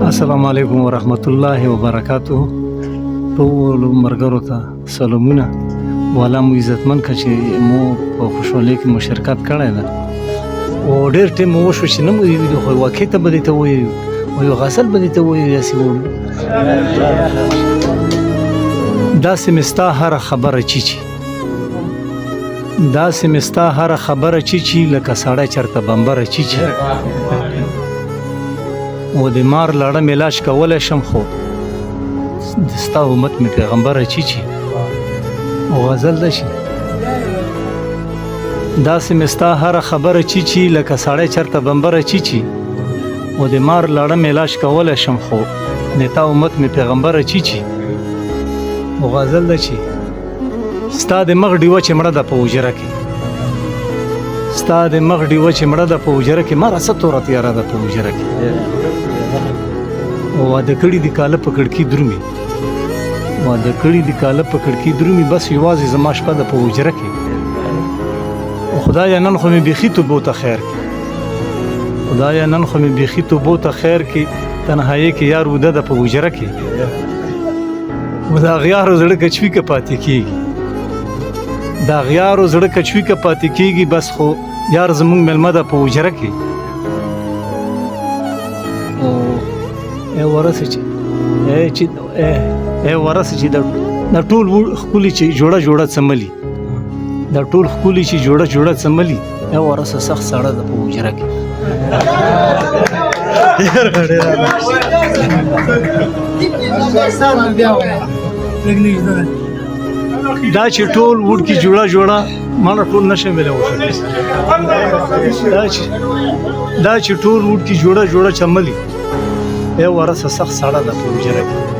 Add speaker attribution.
Speaker 1: السلام علیکم ورحمت الله وبرکاتہ. ټول مرګرو ته سلامونه. والا مو عزتمن که چې مو په خوشحالۍ کې مشارکت کړی ده او ډېر ټیم مو وشو چې نه مو ویلي خو واقع ته به دې ته وایو وایو غسل به دې ته وایو داسې وایو داسې مې ستا هره خبره چیچي داسې مې ستا هره خبره چیچي لکه سړی چېرته بمبره چیچي و د مار لړه مې لاش کولی شم خو د ستا امت مې پیغمبره چیچي او غزل ده شي داسې مې ستا هره خبره چیچي لکه سړی چېرته بمبره چیچي و د مار لړه مې لاش کولی شم خو د تا امت مې پیغمبره چیچي او غزل ده شي ستا د مخ ډیوه چې مړه ده په حجره کې ستا د مخ ډیوه چې مړه ده په حجره کې ما راسه توره تیاره ده په حجره کې واده کړي دي کاله په کړکۍ درومي واده کړي دي کاله په کړکۍ درومي بس یوازې زما شپه ده په حجره کې او خدایه نن خو مې بیخي توبو ته خیر کې خدایه نن خو مې بیخي توبو ته خیر کې تنهایۍ کې یار وده ده په حجره کې و د اغیارو زړه کچوي که پاتې کېږي د اغیارو زړه کچوي که پاتې کېږي بس خو یار زمونږ مېلمه ده په حجره کې ورسې چې ورسې چې د ټول ښکلي چې جوړه جوړه څملي د ټول ښکلي چې جوړه جوړه څملي ورسې سخت ساړه ده په حجره کې دا چې ټول وډ کې جوړه جوړه مانا ټول نشم ویلی دا چې ټول وډ کې جوړه جوړه چملي ورسه سخت ساړه ده په حجره کې